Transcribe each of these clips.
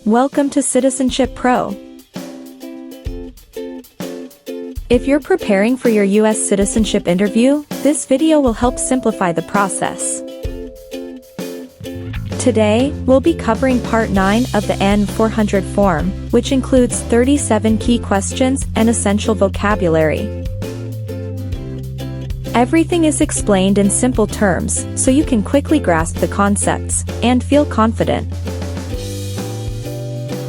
Welcome to Citizenship Pro. If you're preparing for your US citizenship interview, this video will help simplify the process. Today, we'll be covering Part 9 of the N-400 form, which includes 37 key questions and essential vocabulary. Everything is explained in simple terms, so you can quickly grasp the concepts and feel confident.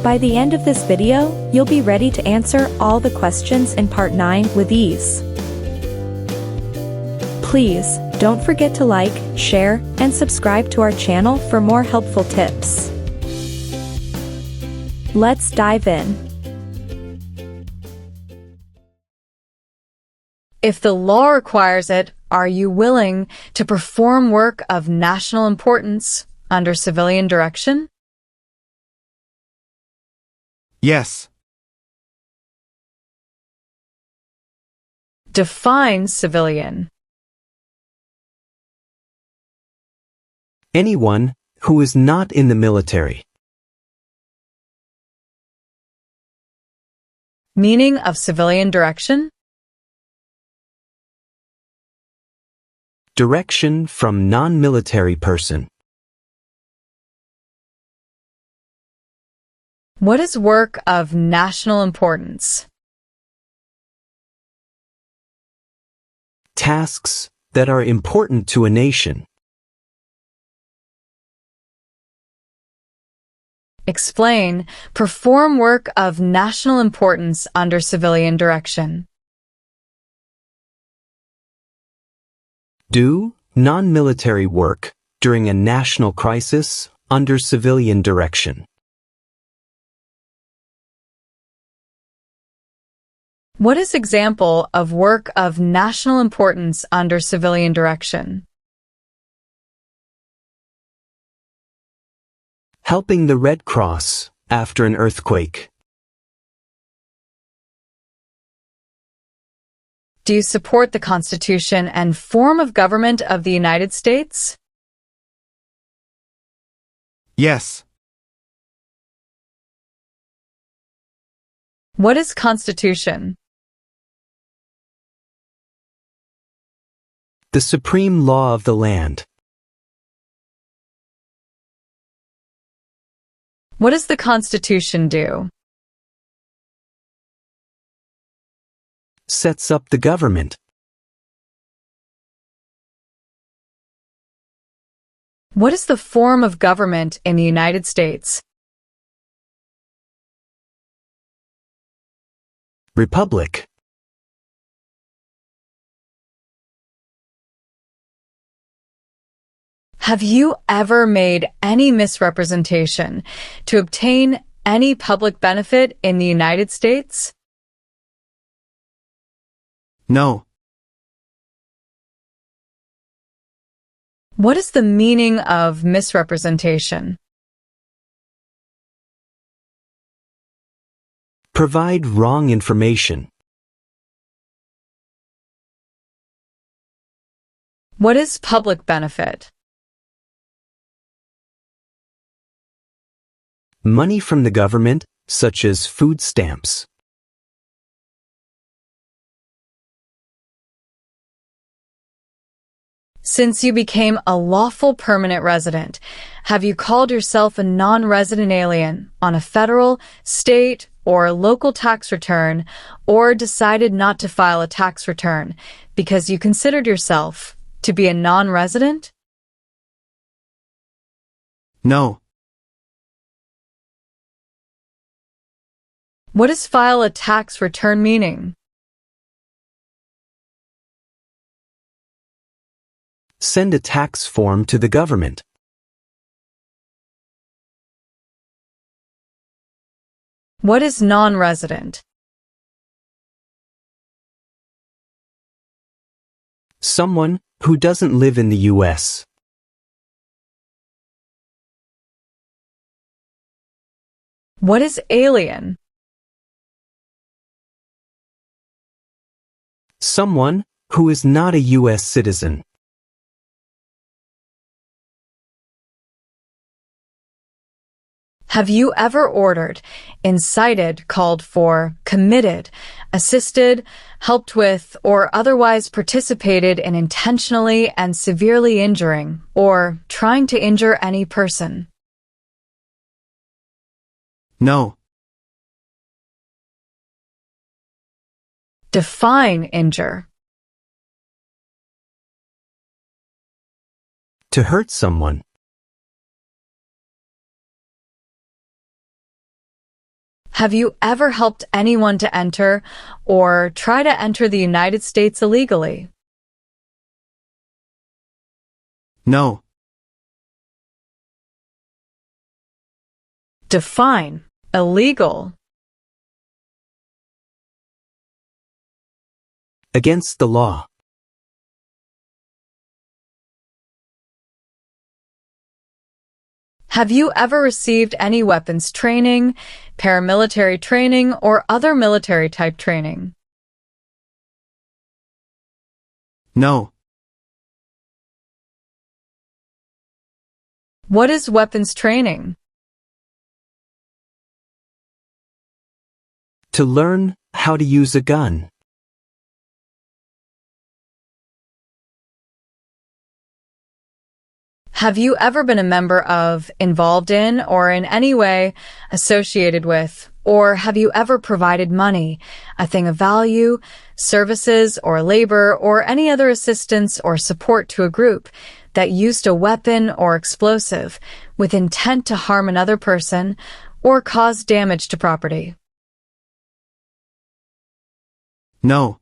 By the end of this video, you'll be ready to answer all the questions in Part 9 with ease. Please, don't forget to like, share, and subscribe to our channel for more helpful tips. Let's dive in. If the law requires it, are you willing to perform work of national importance under civilian direction? Yes. Define civilian. Anyone who is not in the military. Meaning of civilian direction? Direction from non-military person. What is work of national importance? Tasks that are important to a nation. Explain. Perform work of national importance under civilian direction. Do non-military work during a national crisis under civilian direction. What is example of work of national importance under civilian direction? Helping the Red Cross after an earthquake. Do you support the Constitution and form of government of the United States? Yes. What is Constitution? The supreme law of the land. What does the Constitution do? Sets up the government. What is the form of government in the United States? Republic. Have you ever made any misrepresentation to obtain any public benefit in the United States? No. What is the meaning of misrepresentation? Provide wrong information. What is public benefit? Money from the government, such as food stamps. Since you became a lawful permanent resident, have you called yourself a non-resident alien on a federal, state, or local tax return, or decided not to file a tax return because you considered yourself to be a non-resident? No. What does file a tax return meaning? Send a tax form to the government. What is non-resident? Someone who doesn't live in the U.S. What is alien? Someone who is not a U.S. citizen. Have you ever ordered, incited, called for, committed, assisted, helped with, or otherwise participated in intentionally and severely injuring or trying to injure any person? No. Define injure. To hurt someone. Have you ever helped anyone to enter or try to enter the United States illegally? No. Define illegal. Against the law. Have you ever received any weapons training, paramilitary training, or other military-type training? No. What is weapons training? To learn how to use a gun. Have you ever been a member of, involved in, or in any way associated with, or have you ever provided money, a thing of value, services or labor, or any other assistance or support to a group that used a weapon or explosive with intent to harm another person or cause damage to property? No.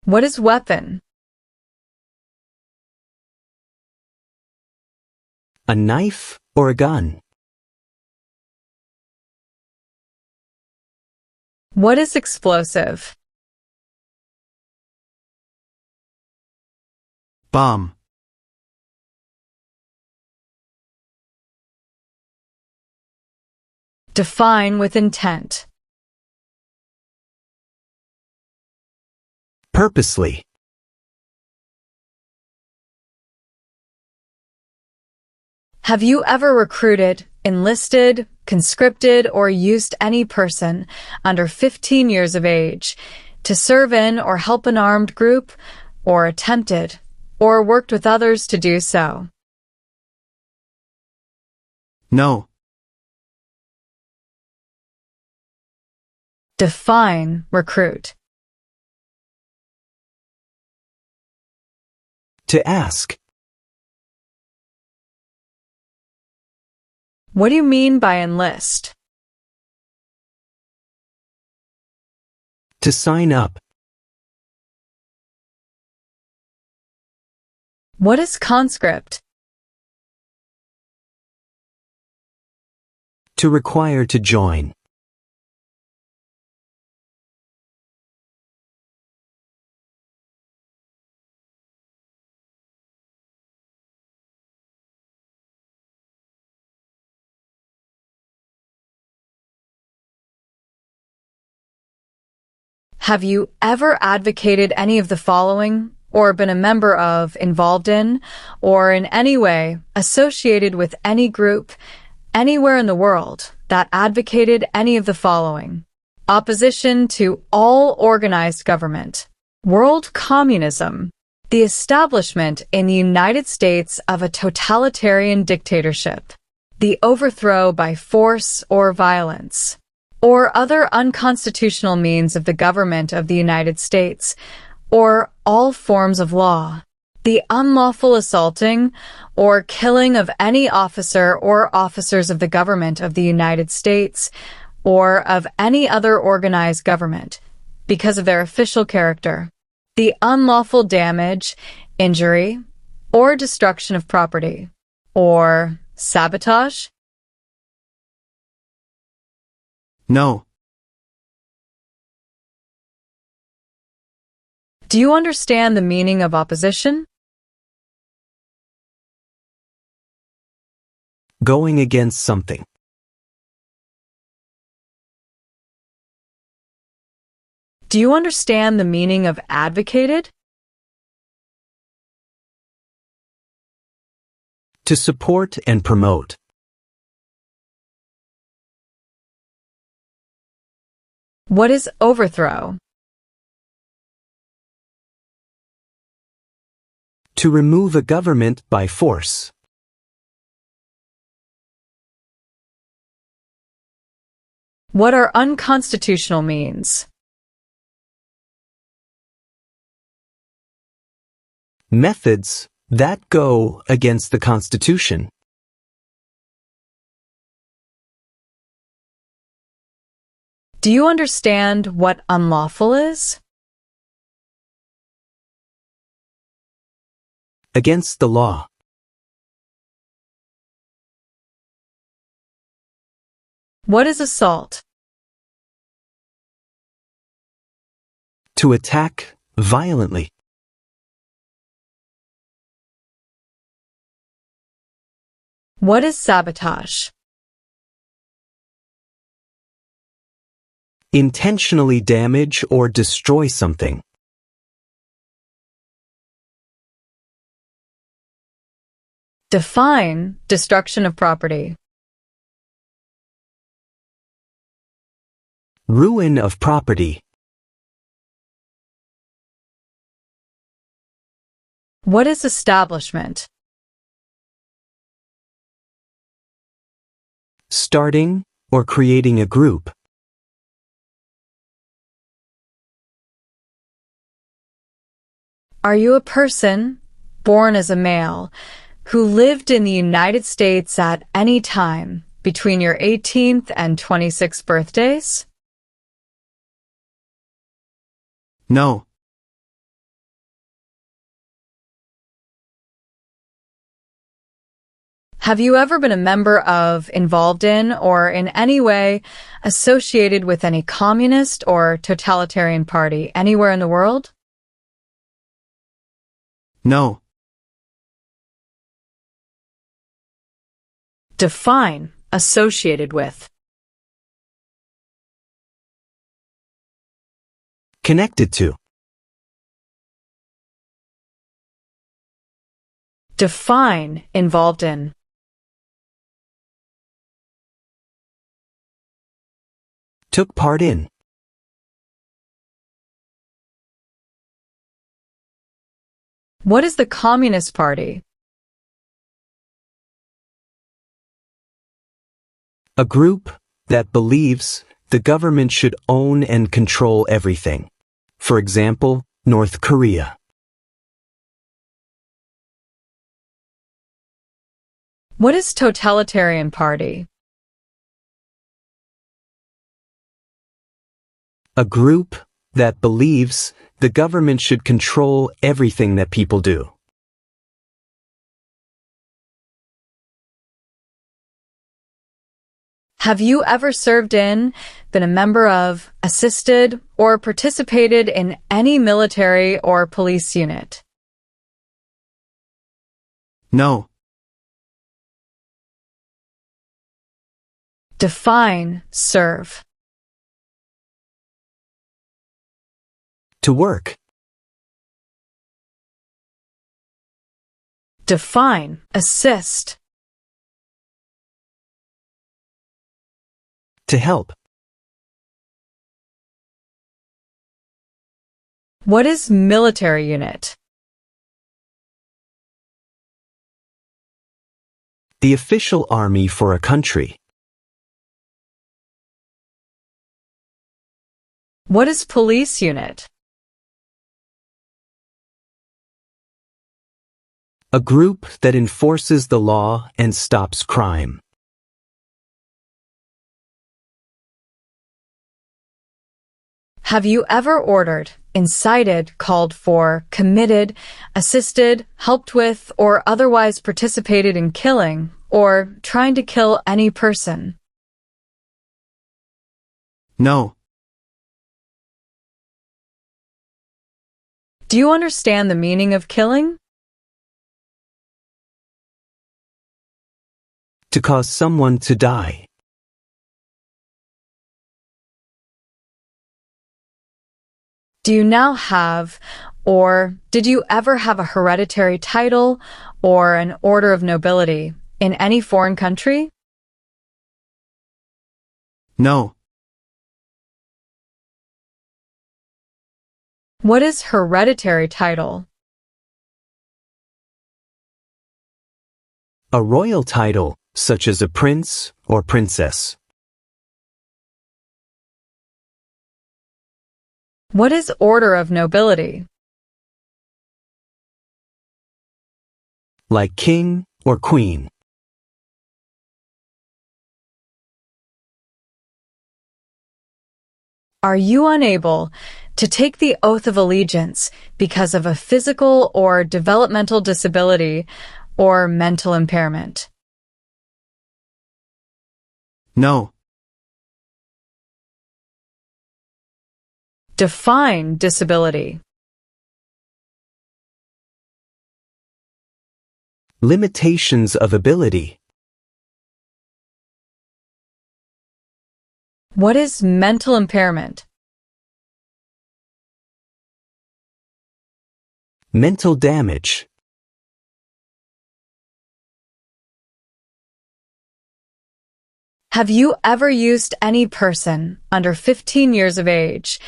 What is weapon? A knife or a gun. What is explosive? Bomb. Define with intent. Purposely. Have you ever recruited, enlisted, conscripted, or used any person under 15 years of age to serve in or help an armed group, or attempted, or worked with others to do so? No. Define recruit. To ask. What do you mean by enlist? To sign up. What is conscript? To require to join. Have you ever advocated any of the following, or been a member of, involved in, or in any way associated with any group, anywhere in the world, that advocated any of the following? Opposition to all organized government, world communism, the establishment in the United States of a totalitarian dictatorship, the overthrow by force or violence, or other unconstitutional means of the government of the United States, or all forms of law, the unlawful assaulting or killing of any officer or officers of the government of the United States, or of any other organized government, because of their official character, the unlawful damage, injury, or destruction of property, or sabotage? No. Do you understand the meaning of opposition? Going against something. Do you understand the meaning of advocated? To support and promote. What is overthrow? To remove a government by force. What are unconstitutional means? Methods that go against the Constitution. Do you understand what unlawful is? Against the law. What is assault? To attack violently. What is sabotage? Intentionally damage or destroy something. Define destruction of property. Ruin of property. What is establishment? Starting or creating a group. Are you a person born as a male who lived in the United States at any time between your 18th and 26th birthdays? No. Have you ever been a member of, involved in, or in any way associated with any communist or totalitarian party anywhere in the world? No. Define associated with. Connected to. Define involved in. Took part in. What is the Communist Party? A group that believes the government should own and control everything. For example, North Korea. What is totalitarian party? A group that believes the government should control everything that people do. Have you ever served in, been a member of, assisted, or participated in any military or police unit? No. Define serve. To work. Define assist. To help. What is military unit? The official army for a country. What is police unit? A group that enforces the law and stops crime. Have you ever ordered, incited, called for, committed, assisted, helped with, or otherwise participated in killing, or trying to kill any person? No. Do you understand the meaning of killing? To cause someone to die. Do you now have, or did you ever have a hereditary title or an order of nobility in any foreign country? No. What is hereditary title? A royal title, such as a prince or princess. What is order of nobility? Like king or queen. Are you unable to take the oath of allegiance because of a physical or developmental disability or mental impairment? No. Define disability. Limitations of ability. What is mental impairment? Mental damage. Have you ever used any person under 15 years of age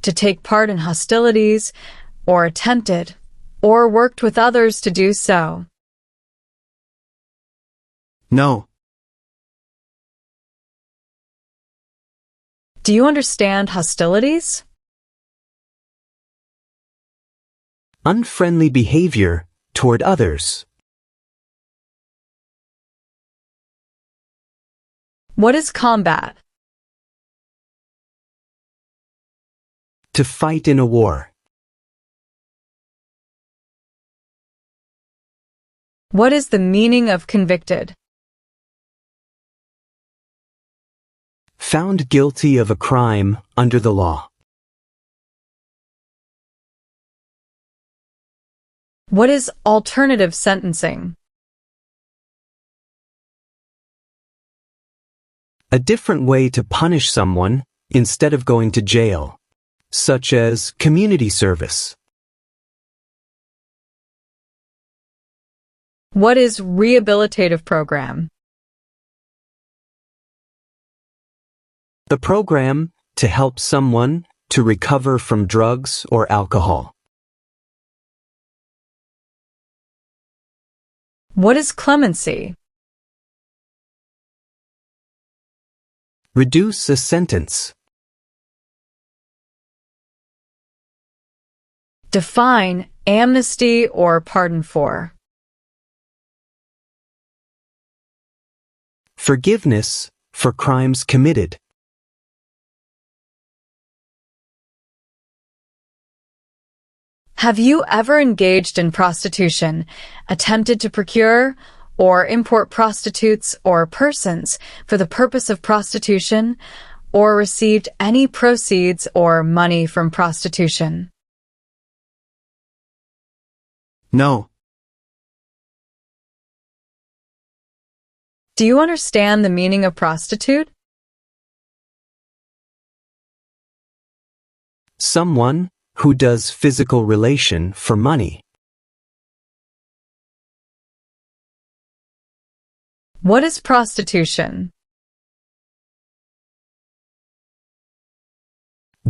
to take part in hostilities, or attempted, or worked with others to do so? No. Do you understand hostilities? Unfriendly behavior toward others. What is combat? To fight in a war. What is the meaning of convicted? Found guilty of a crime under the law. What is alternative sentencing? A different way to punish someone instead of going to jail, such as community service. What is rehabilitative program? The program to help someone to recover from drugs or alcohol. What is clemency? Reduce a sentence. Define amnesty or pardon for. Forgiveness for crimes committed. Have you ever engaged in prostitution, attempted to procure or import prostitutes or persons for the purpose of prostitution, or received any proceeds or money from prostitution? No. Do you understand the meaning of prostitute? Someone who does physical relation for money. What is prostitution?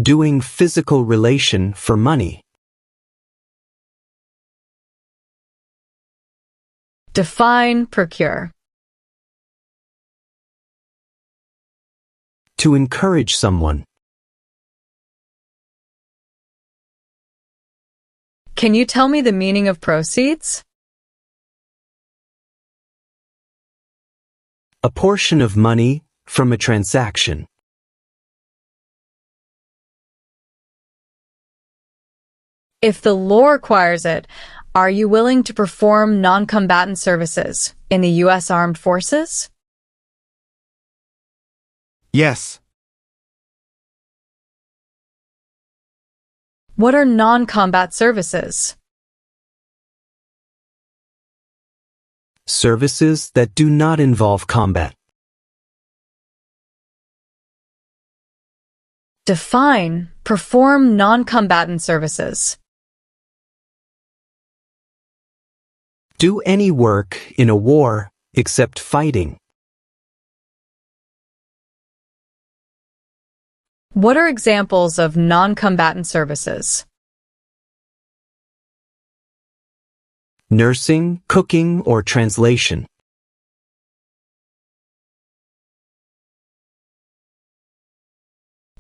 Doing physical relation for money. Define procure. To encourage someone. Can you tell me the meaning of proceeds? A portion of money from a transaction. If the law requires it, are you willing to perform non-combatant services in the U.S. Armed Forces? Yes. What are non-combat services? Services that do not involve combat. Define, perform non-combatant services. Do any work in a war except fighting. What are examples of non-combatant services? Nursing, cooking, or translation.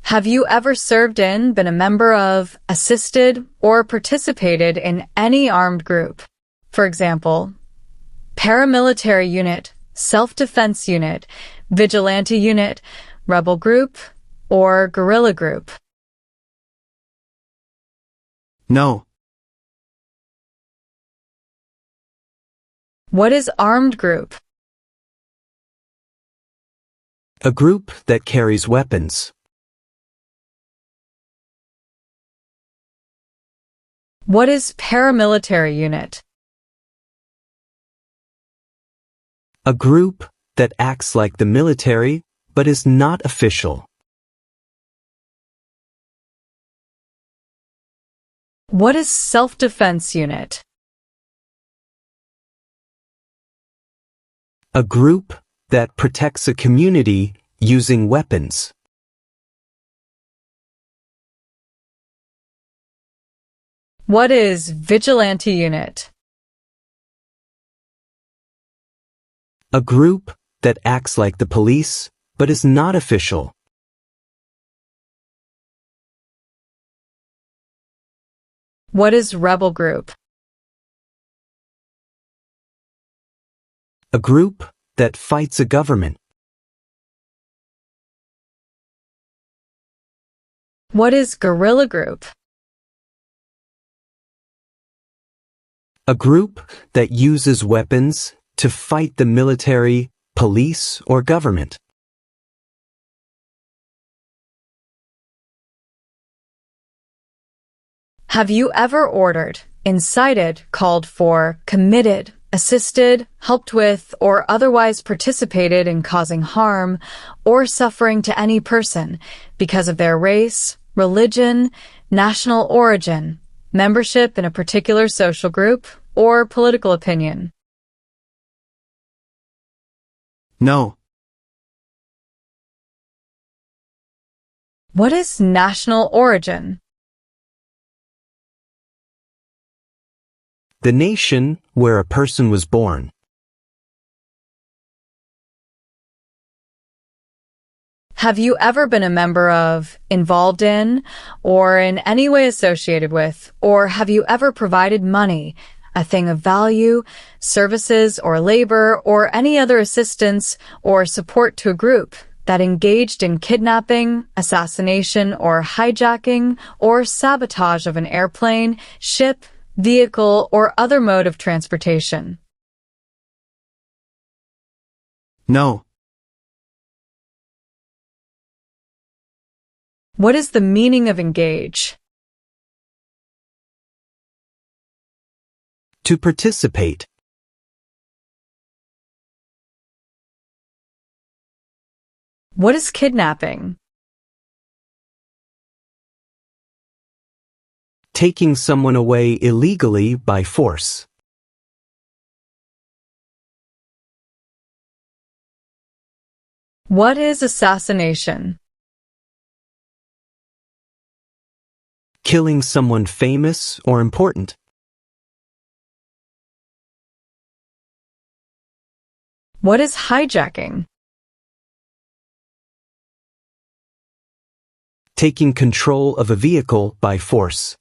Have you ever served in, been a member of, assisted, or participated in any armed group? For example, paramilitary unit, self-defense unit, vigilante unit, rebel group, or guerrilla group? No. What is armed group? A group that carries weapons. What is paramilitary unit? A group that acts like the military but is not official. What is self-defense unit? A group that protects a community using weapons. What is vigilante unit? A group that acts like the police but is not official. What is rebel group? A group that fights a government. What is guerrilla group? A group that uses weapons to fight the military, police, or government. Have you ever ordered, incited, called for, committed, assisted, helped with, or otherwise participated in causing harm or suffering to any person because of their race, religion, national origin, membership in a particular social group, or political opinion? No. What is national origin? The nation where a person was born. Have you ever been a member of, involved in, or in any way associated with, or have you ever provided money, a thing of value, services or labor, or any other assistance or support to a group that engaged in kidnapping, assassination, or hijacking, or sabotage of an airplane, ship, vehicle, or other mode of transportation? No. What is the meaning of engage? To participate. What is kidnapping? Taking someone away illegally by force. What is assassination? Killing someone famous or important. What is hijacking? Taking control of a vehicle by force.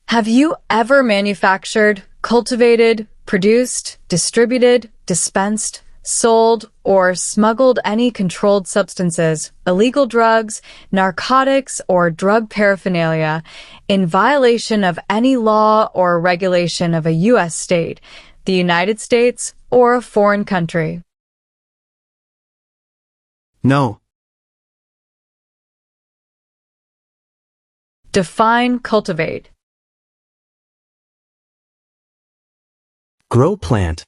Have you ever manufactured, cultivated, produced, distributed, dispensed, sold, or smuggled any controlled substances, illegal drugs, narcotics, or drug paraphernalia in violation of any law or regulation of a U.S. state, the United States, or a foreign country? No. Define cultivate. Grow plant.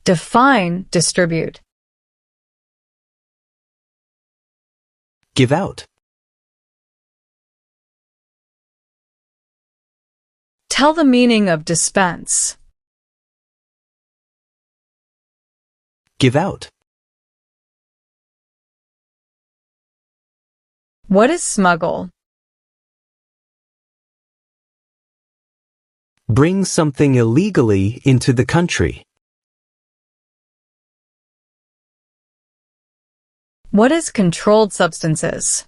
Define distribute. Give out. Tell the meaning of dispense. Give out. What is smuggle? Bring something illegally into the country. What is controlled substances?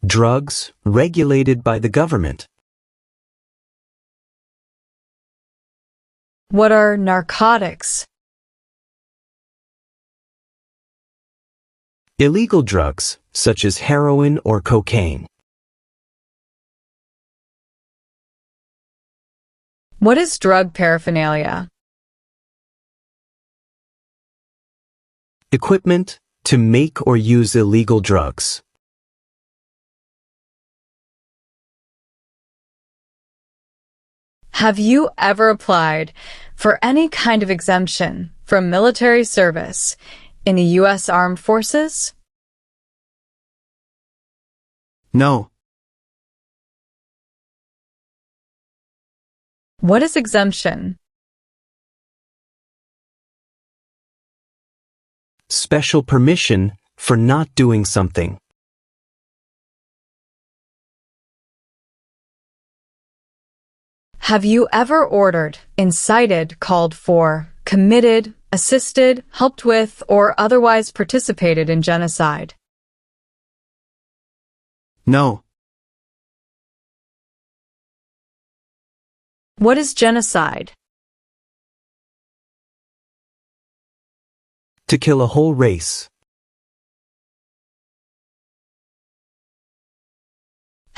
Drugs regulated by the government. What are narcotics? Illegal drugs, such as heroin or cocaine. What is drug paraphernalia? Equipment to make or use illegal drugs. Have you ever applied for any kind of exemption from military service in the U.S. Armed Forces? No. What is exemption? Special permission for not doing something. Have you ever ordered, incited, called for, committed, assisted, helped with, or otherwise participated in genocide? No. What is genocide? To kill a whole race.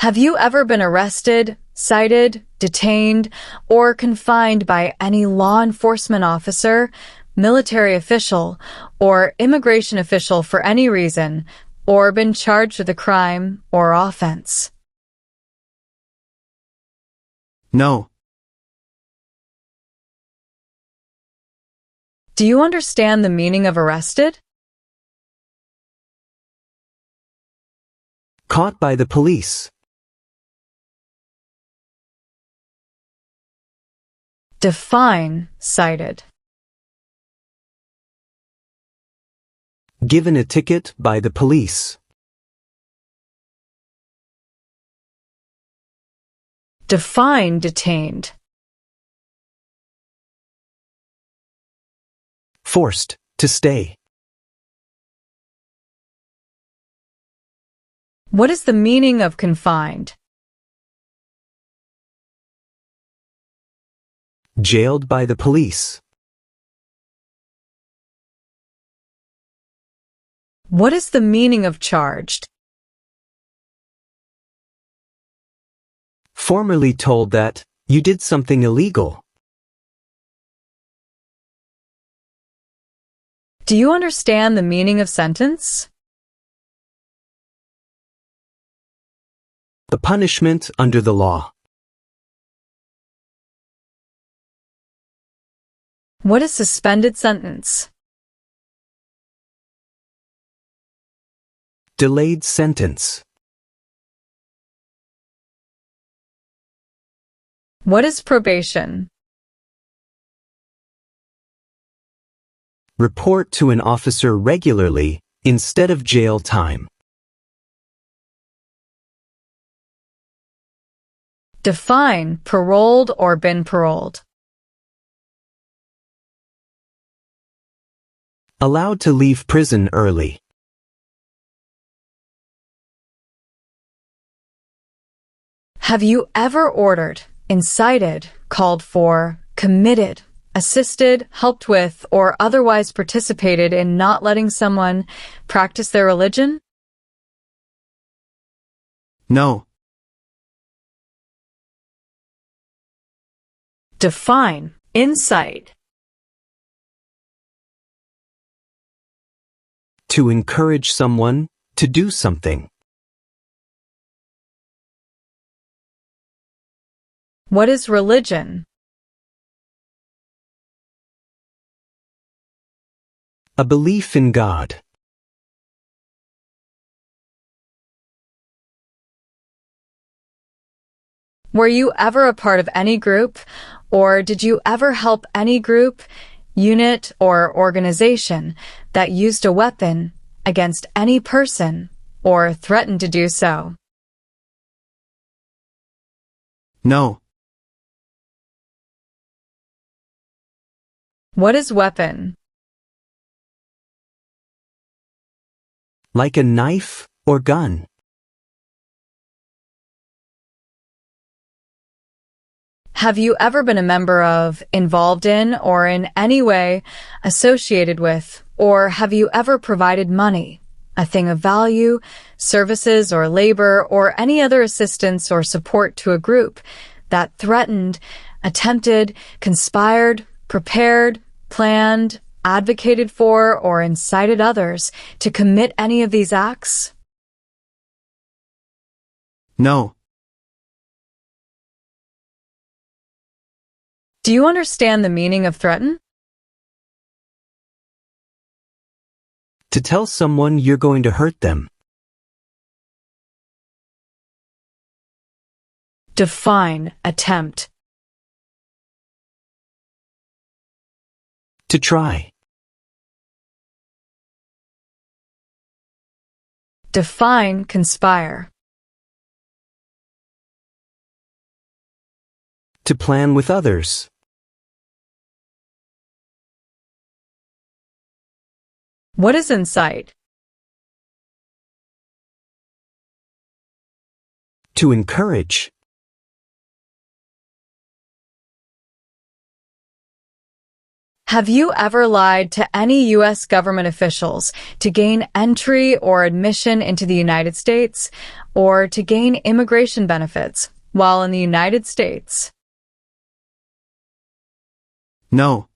Have you ever been arrested, cited, detained, or confined by any law enforcement officer, military official, or immigration official for any reason, or been charged with a crime or offense? No. Do you understand the meaning of arrested? Caught by the police. Define cited. Given a ticket by the police. Define detained. Forced to stay. What is the meaning of confined? Jailed by the police. What is the meaning of charged? Formerly told that you did something illegal. Do you understand the meaning of sentence? The punishment under the law. What is suspended sentence? Delayed sentence. What is probation? Report to an officer regularly instead of jail time. Define paroled or been paroled. Allowed to leave prison early. Have you ever ordered, incited, called for, committed, assisted, helped with, or otherwise participated in not letting someone practice their religion? No. Define incite. To encourage someone to do something. What is religion? A belief in God. Were you ever a part of any group, or did you ever help any group, unit, or organization that used a weapon against any person or threatened to do so? No. What is weapon? Like a knife or gun. Have you ever been a member of, involved in, or in any way associated with, or have you ever provided money, a thing of value, services or labor, or any other assistance or support to a group that threatened, attempted, conspired, prepared, planned, advocated for, or incited others to commit any of these acts? No. Do you understand the meaning of threaten? To tell someone you're going to hurt them. Define attempt. To try. Define conspire. To plan with others. What is incite? To encourage. Have you ever lied to any U.S. government officials to gain entry or admission into the United States, or to gain immigration benefits while in the United States? No.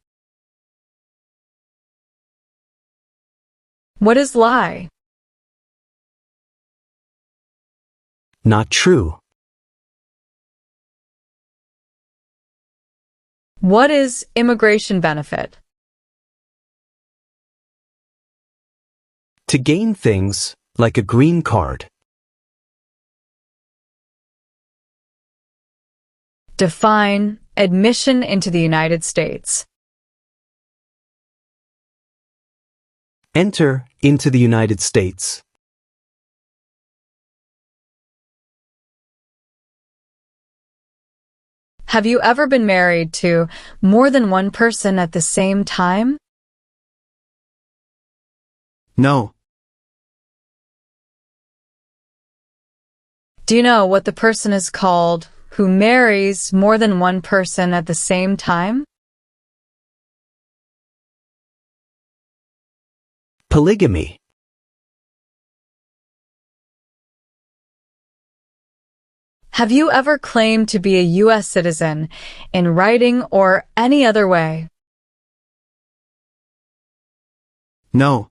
What is lie? Not true. What is immigration benefit? To gain things, like a green card. Define admission into the United States. Enter into the United States. Have you ever been married to more than one person at the same time? No. Do you know what the person is called who marries more than one person at the same time? Polygamy. Have you ever claimed to be a U.S. citizen in writing or any other way? No.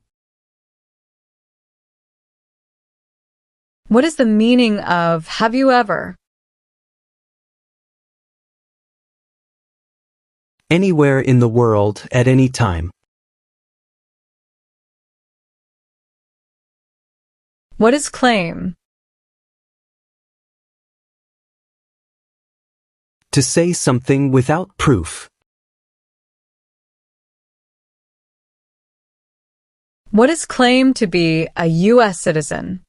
What is the meaning of have you ever? Anywhere in the world at any time. What is claim? To say something without proof. What is claimed to be a U.S. citizen?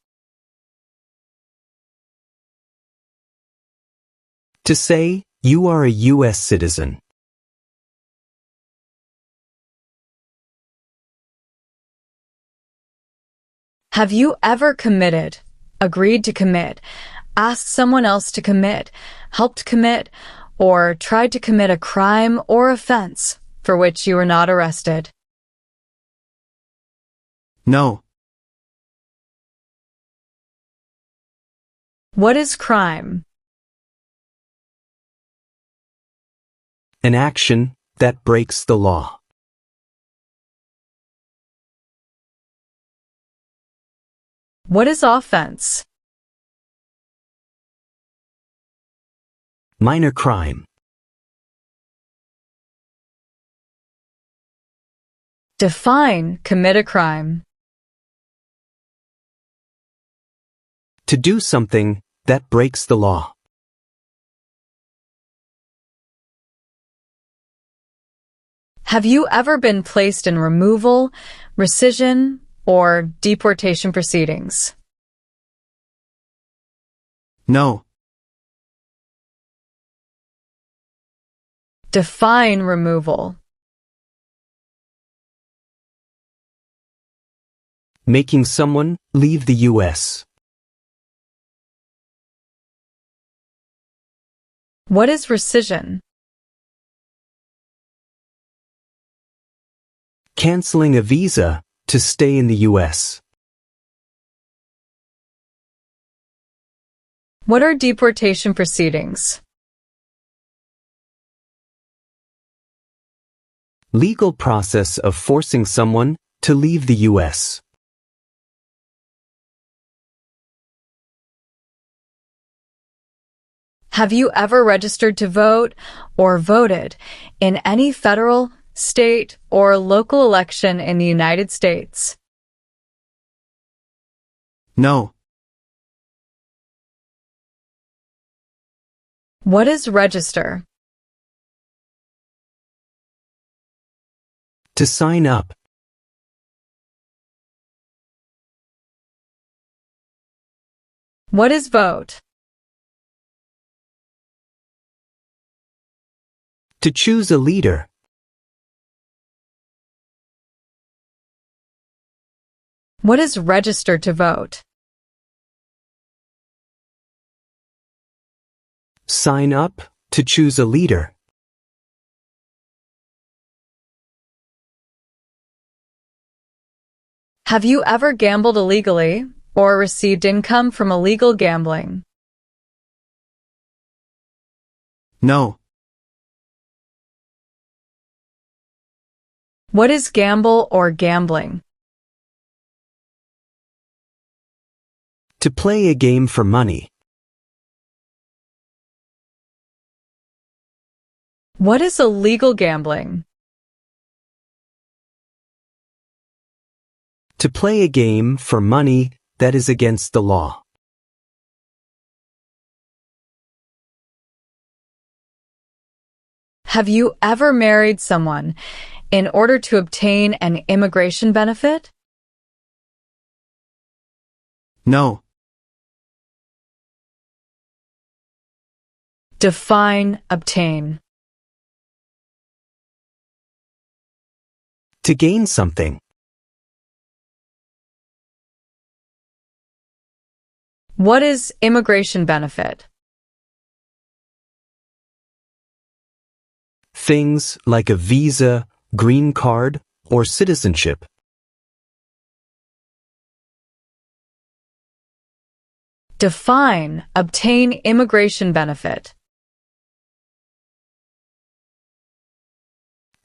To say you are a U.S. citizen. Have you ever committed, agreed to commit, asked someone else to commit, helped commit, or tried to commit a crime or offense for which you were not arrested? No. What is crime? An action that breaks the law. What is offense? Minor crime. Define commit a crime. To do something that breaks the law. Have you ever been placed in removal, rescission, or deportation proceedings? No. Define removal. Making someone leave the U.S. What is rescission? Canceling a visa to stay in the U.S. What are deportation proceedings? Legal process of forcing someone to leave the U.S. Have you ever registered to vote or voted in any federal, state, or local election in the United States? No. What is register? To sign up. What is vote? To choose a leader. What is register to vote? Sign up to choose a leader. Have you ever gambled illegally or received income from illegal gambling? No. What is gamble or gambling? To play a game for money. What is illegal gambling? To play a game for money that is against the law. Have you ever married someone in order to obtain an immigration benefit? No. Define obtain. To gain something. What is immigration benefit? Things like a visa, green card, or citizenship. Define obtain immigration benefit.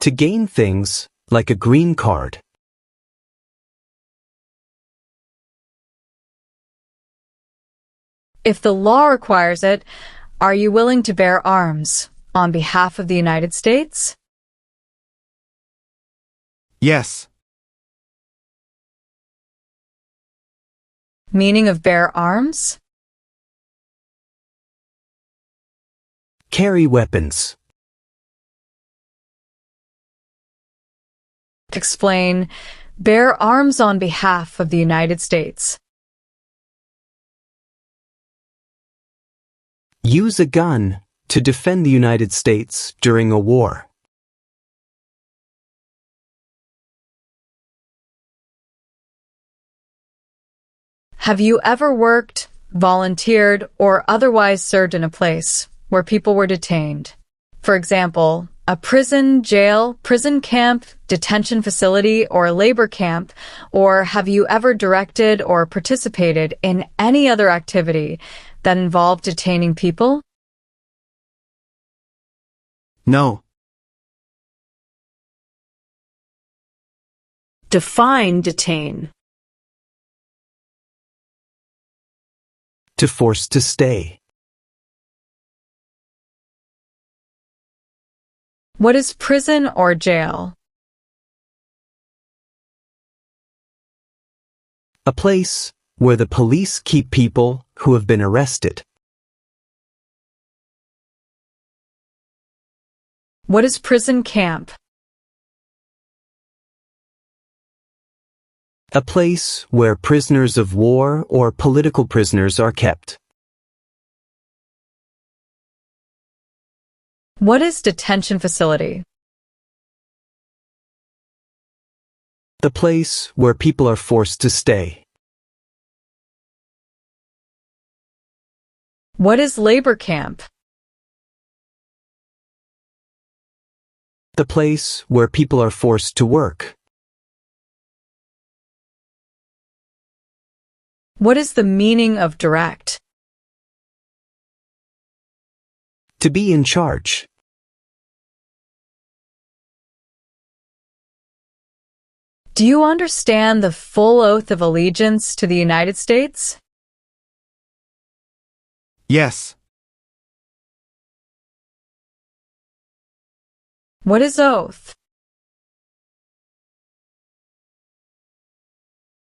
To gain things like a green card. If the law requires it, are you willing to bear arms on behalf of the United States? Yes. Meaning of bear arms? Carry weapons. Explain bear arms on behalf of the United States. Use a gun to defend the United States during a war. Have you ever worked, volunteered, or otherwise served in a place where people were detained? For example, a prison, jail, prison camp, detention facility, or labor camp, or have you ever directed or participated in any other activity that involved detaining people? No. Define detain. To force to stay. What is prison or jail? A place where the police keep people who have been arrested. What is prison camp? A place where prisoners of war or political prisoners are kept. What is detention facility? The place where people are forced to stay. What is labor camp? The place where people are forced to work. What is the meaning of direct? To be in charge. Do you understand the full oath of allegiance to the United States? Yes. What is oath?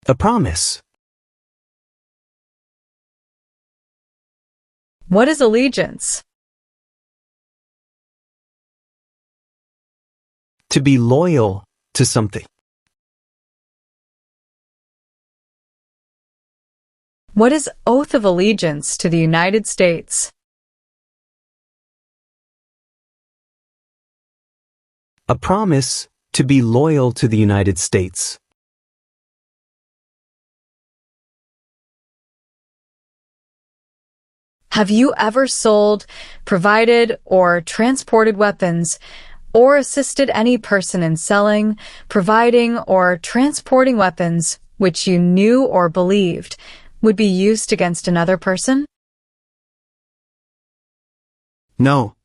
A promise. What is allegiance? To be loyal to something. What is oath of allegiance to the United States? A promise to be loyal to the United States. Have you ever sold, provided, or transported weapons, or assisted any person in selling, providing, or transporting weapons which you knew or believed would be used against another person? No.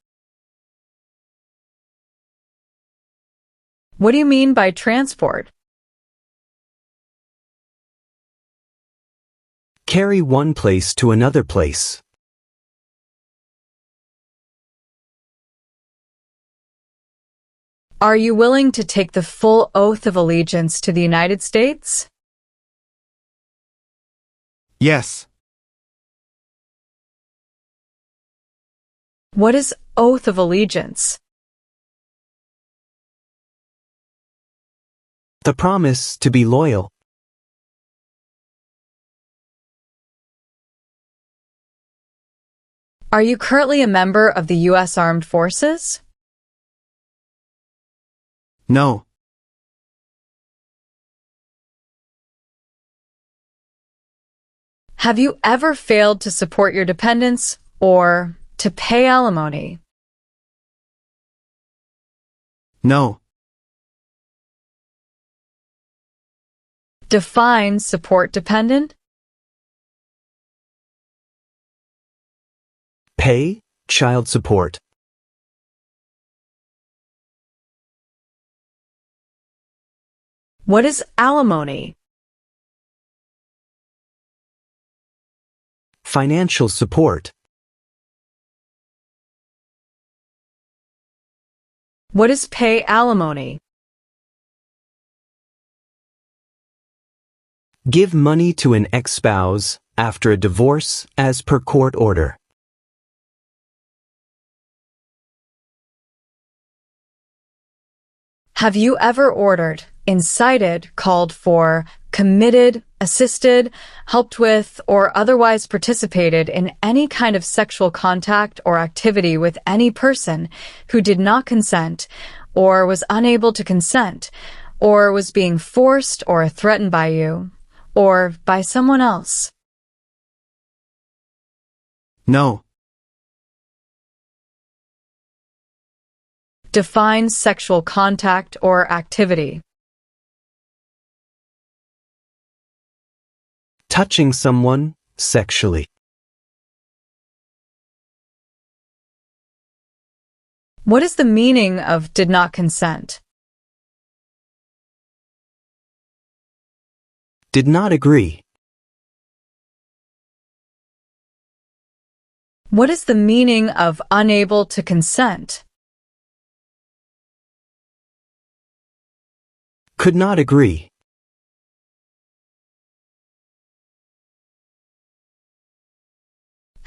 What do you mean by transport? Carry one place to another place. Are you willing to take the full oath of allegiance to the United States? Yes. What is oath of allegiance? The promise to be loyal. Are you currently a member of the U.S. Armed Forces? No. Have you ever failed to support your dependents or to pay alimony? No. Define support dependent. Pay child support. What is alimony? Financial support. What is pay alimony? Give money to an ex-spouse after a divorce as per court order. Have you ever ordered, incited, called for, committed, assisted, helped with, or otherwise participated in any kind of sexual contact or activity with any person who did not consent, or was unable to consent, or was being forced or threatened by you, or by someone else? No. Define sexual contact or activity. Touching someone sexually. What is the meaning of did not consent? Did not agree. What is the meaning of unable to consent? Could not agree.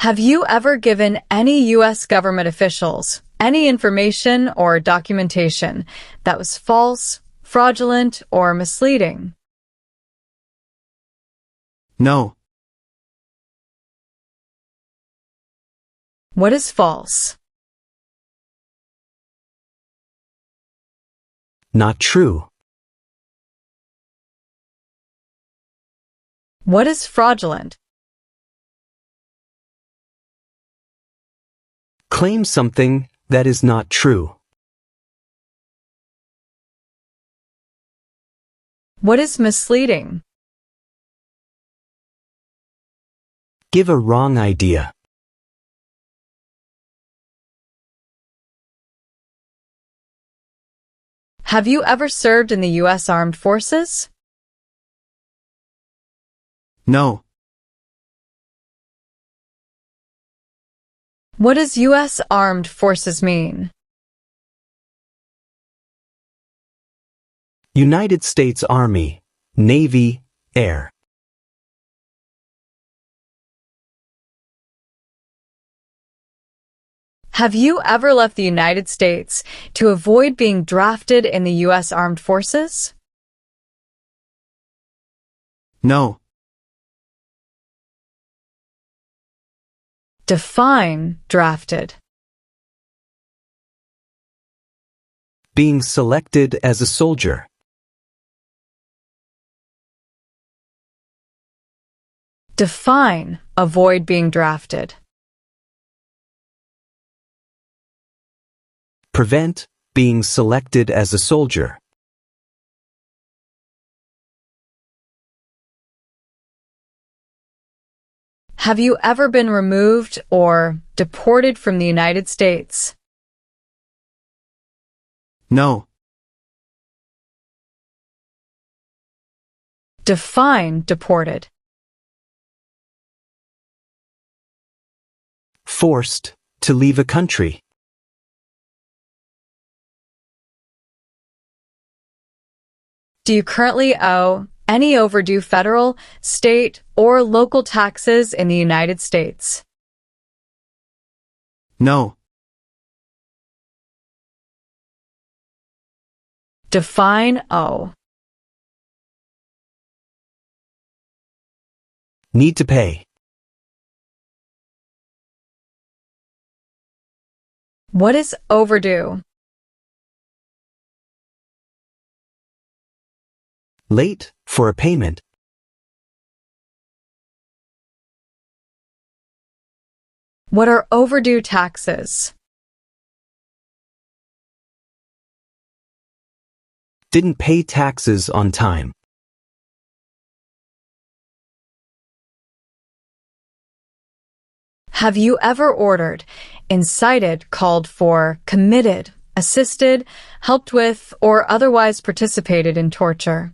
Have you ever given any U.S. government officials any information or documentation that was false, fraudulent, or misleading? No. What is false? Not true. What is fraudulent? Claim something that is not true. What is misleading? Give a wrong idea. Have you ever served in the U.S. Armed Forces? No. What does U.S. Armed Forces mean? United States Army, Navy, Air. Have you ever left the United States to avoid being drafted in the U.S. Armed Forces? No. Define drafted. Being selected as a soldier. Define avoid being drafted. Prevent being selected as a soldier. Have you ever been removed or deported from the United States? No. Define deported. Forced to leave a country. Do you currently owe any overdue federal, state, or local taxes in the United States? No. Define owe. Need to pay. What is overdue? Late for a payment. What are overdue taxes? Didn't pay taxes on time. Have you ever ordered, incited, called for, committed, assisted, helped with, or otherwise participated in torture?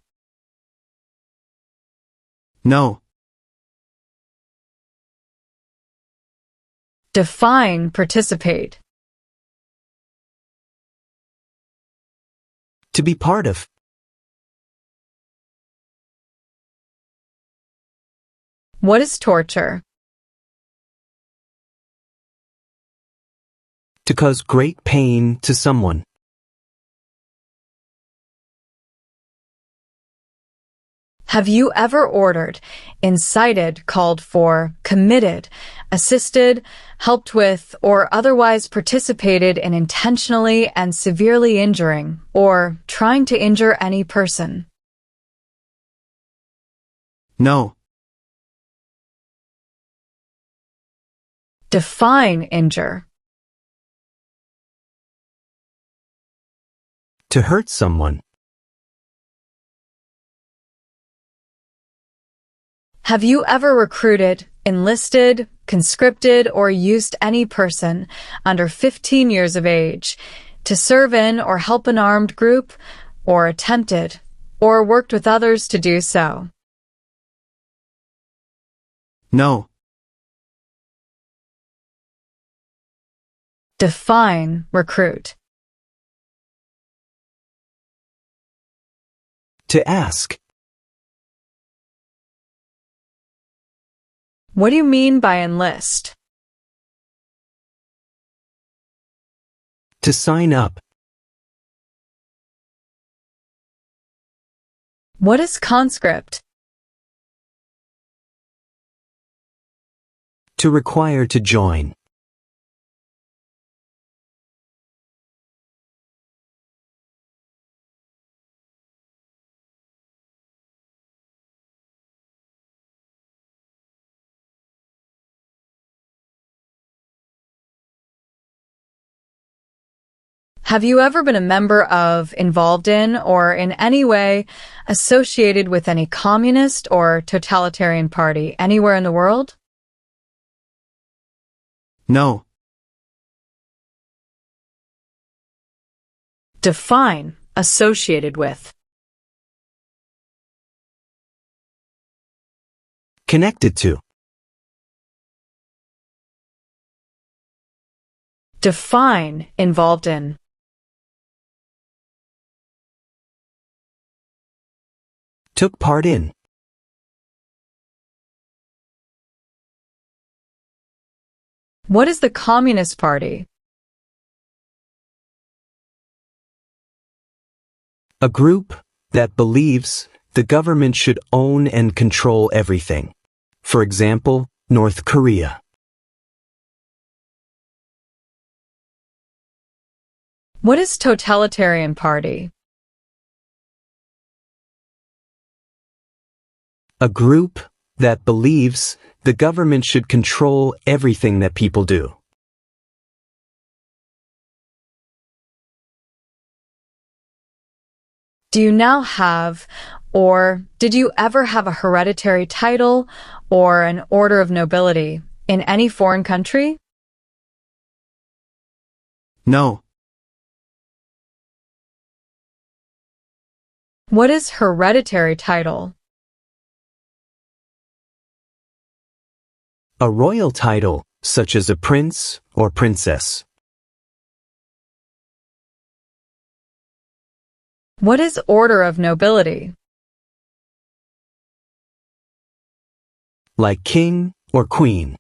No. Define participate. To be part of. What is torture? To cause great pain to someone. Have you ever ordered, incited, called for, committed, assisted, helped with, or otherwise participated in intentionally and severely injuring or trying to injure any person? No. Define injure. To hurt someone. Have you ever recruited, enlisted, conscripted, or used any person under 15 years of age to serve in or help an armed group, or attempted, or worked with others to do so? No. Define recruit. To ask. What do you mean by enlist? To sign up. What is conscript? To require to join. Have you ever been a member of, involved in, or in any way associated with any communist or totalitarian party anywhere in the world? No. Define associated with. Connected to. Define involved in. Took part in. What is the Communist Party? A group that believes the government should own and control everything. For example, North Korea. What is Totalitarian Party? A group that believes the government should control everything that people do. Do you now have, or did you ever have a hereditary title or an order of nobility in any foreign country? No. What is hereditary title? A royal title, such as a prince or princess. What is order of nobility? Like king or queen.